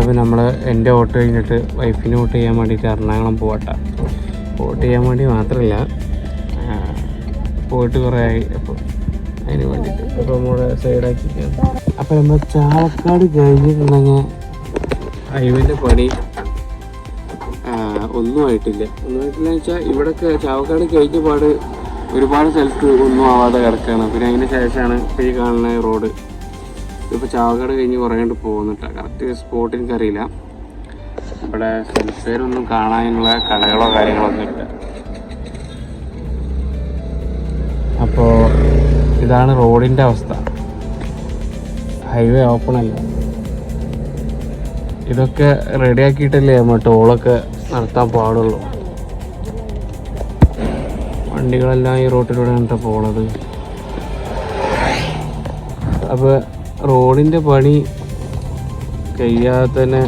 അപ്പോൾ നമ്മൾ എൻ്റെ വോട്ട് കഴിഞ്ഞിട്ട് വൈഫിന് വോട്ട് ചെയ്യാൻ വേണ്ടിയിട്ട് എറണാകുളം പോകട്ടെ. വോട്ട് ചെയ്യാൻ വേണ്ടി മാത്രമല്ല, പോയിട്ട് കുറേ ആയി. അപ്പോൾ അതിന് വേണ്ടിയിട്ട് അപ്പോൾ നമ്മുടെ സൈഡാക്കിയിരിക്കുകയാണ്. അപ്പോൾ നമ്മൾ ചാവക്കാട് കഴിഞ്ഞിട്ടുണ്ടെങ്കിൽ ഹൈവേൻ്റെ പണി ഒന്നും ആയിട്ടില്ലെന്ന് വെച്ചാൽ ഇവിടെയൊക്കെ ചാവക്കാട് കഴിഞ്ഞ പാട് ഒരുപാട് സ്ഥലത്ത് ഒന്നും ആവാതെ കിടക്കുകയാണ്. പിന്നെ അതിന് ശേഷമാണ് ഇപ്പോൾ ഈ കാണുന്ന റോഡ്. ഇപ്പോൾ ചാവക്കാട് കഴിഞ്ഞ് കുറേ കണ്ട് പോകുന്നിട്ടാണ്. കറക്റ്റ് സ്പോട്ട് എനിക്കറിയില്ല. ഇവിടെ സ്ഥലപ്പേരൊന്നും കാണാനുള്ള കടകളോ കാര്യങ്ങളൊന്നും ഇല്ല. അപ്പോൾ ഇതാണ് റോഡിൻ്റെ അവസ്ഥ. ഹൈവേ ഓപ്പൺ അല്ല. ഇതൊക്കെ റെഡിയാക്കിയിട്ടല്ലേ നമ്മൾ ടോളൊക്കെ നടത്താൻ പാടുള്ളൂ. വണ്ടികളെല്ലാം ഈ റോട്ടിലൂടെയാണ് പോണത്. അപ്പോൾ റോഡിൻ്റെ പണി കഴിയാതെ തന്നെ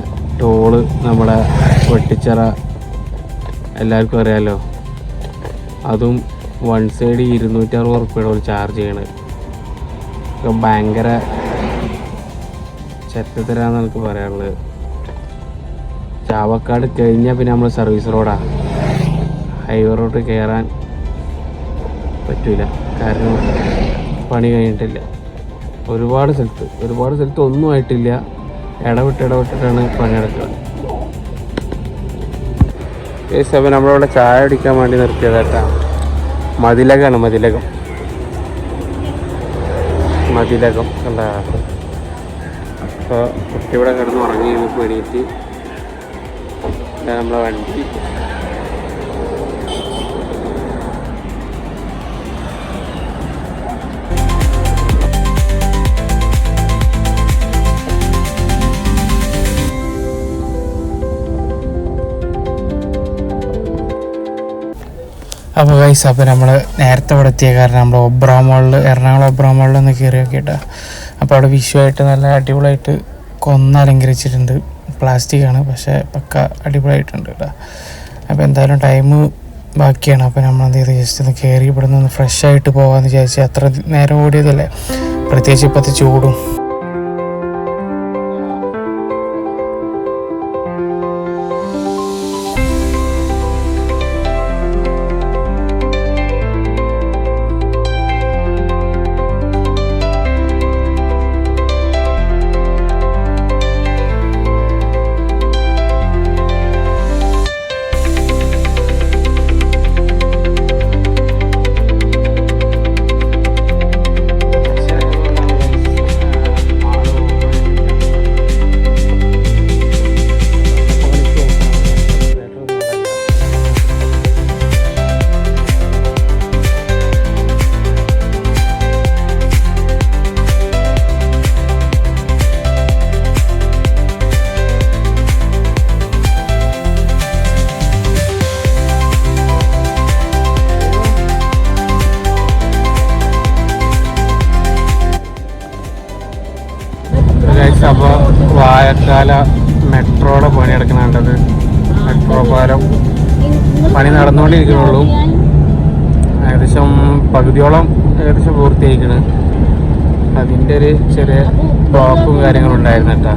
ടോള് നമ്മുടെ വെട്ടിച്ചിറ എല്ലാവർക്കും അറിയാമല്ലോ. അതും വൺ സൈഡ് 260 റുപ്യയുടെ ഒരു ചാർജ് ചെയ്യണത്. ഭയങ്കര ചെറ്റത്തരാന്ന് എനിക്ക് പറയാനുള്ളത്. ചാവക്കാട് കഴിഞ്ഞാൽ പിന്നെ നമ്മൾ സർവീസ് റോഡാണ്. ഹൈവേ റോഡ് കയറാൻ പറ്റില്ല, കാരണം പണി കഴിഞ്ഞിട്ടില്ല. ഒരുപാട് സ്ഥലത്ത് ഒന്നും ആയിട്ടില്ല. ഇടവിട്ടിട്ടാണ് പണിയെടുക്കുക. അപ്പോൾ നമ്മളിവിടെ ചായ അടിക്കാൻ വേണ്ടി നിർത്തിയതാട്ടാ. മതിലകമാണ്, മതിലകം കണ്ട. അപ്പോൾ കുട്ടി ഇവിടെ കിടന്ന് ഉറങ്ങി എണീറ്റ് നമ്മളെ വണ്ടി. അപ്പോൾ ഗൈസ്, അപ്പോൾ നമ്മൾ നേരത്തെ ഇവിടെ എത്തിയ കാരണം നമ്മൾ എറണാകുളം ഒബ്രാ മോളിൽ ഒന്ന് കയറി നോക്കിയിട്ടാ. അപ്പോൾ അവിടെ വിഷുവായിട്ട് നല്ല അടിപൊളിയായിട്ട് അലങ്കരിച്ചിട്ടുണ്ട്. പ്ലാസ്റ്റിക്കാണ്, പക്ഷേ പക്ക അടിപൊളിയായിട്ടുണ്ട് കേട്ടോ. അപ്പോൾ എന്തായാലും ടൈം ബാക്കിയാണ്. അപ്പോൾ നമ്മളെന്ത് ചെയ്ത് ജസ്റ്റ് ഒന്ന് കയറി ഇവിടെ നിന്ന് ഫ്രഷ് ആയിട്ട് പോകാമെന്ന് വിചാരിച്ചാൽ അത്ര നേരം ഓടിയതല്ലേ, പ്രത്യേകിച്ച് ഇപ്പോഴത്തെ ചൂടും. അപ്പോൾ വായക്കാല മെട്രോയുടെ പണി എടുക്കണേണ്ടത്. മെട്രോ പാലം പണി നടന്നുകൊണ്ടിരിക്കണുള്ളൂ. ഏകദേശം പകുതിയോളം പൂർത്തിയായിക്കണ്. അതിൻ്റെ ഒരു ചെറിയ ബ്ലോക്കും കാര്യങ്ങളും ഉണ്ടായിരുന്നു കേട്ടോ.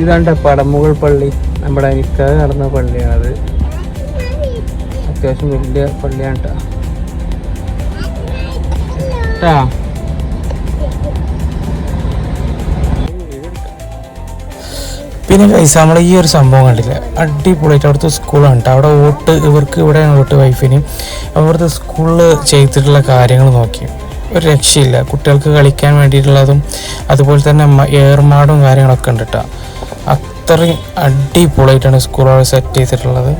ഇതാണ്ട് പടമുകൾ പള്ളി, നമ്മുടെ നിക്കാഹ് നടന്ന പള്ളിയാണത്. അത്യാവശ്യം വലിയ പള്ളിയാണ് കേട്ടോ. പിന്നെ ഗൈസ്, നമ്മൾ ഈ ഒരു സംഭവം കണ്ടില്ല, അടിപൊളിയായിട്ട് അവിടുത്തെ സ്കൂളാണ് കേട്ടോ. അവിടെ ഇവർക്ക് ഇവിടെയാണ് വോട്ട് വൈഫിന്. അവിടുത്തെ സ്കൂളിൽ ചെയ്തിട്ടുള്ള കാര്യങ്ങൾ നോക്കി ഒരു രക്ഷയില്ല. കുട്ടികൾക്ക് കളിക്കാൻ വേണ്ടിയിട്ടുള്ളതും അതുപോലെ തന്നെ ഏർമാടും കാര്യങ്ങളൊക്കെ ഉണ്ട് കേട്ടോ. അത്രയും അടിപൊളിയായിട്ടാണ് സ്കൂൾ അവിടെ സെറ്റ് ചെയ്തിട്ടുള്ളത്.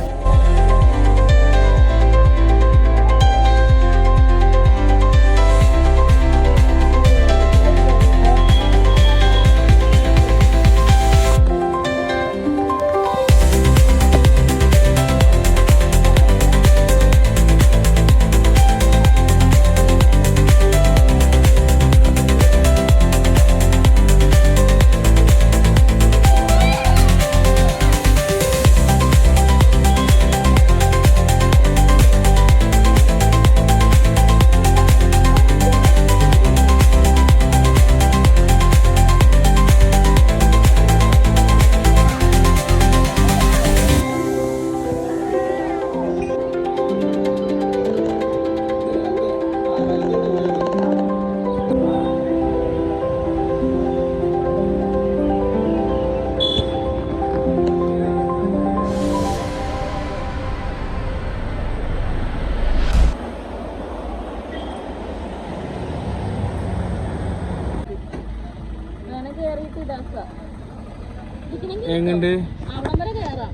എങ്ങണ്ട് അവിടം വരെ കയറാം.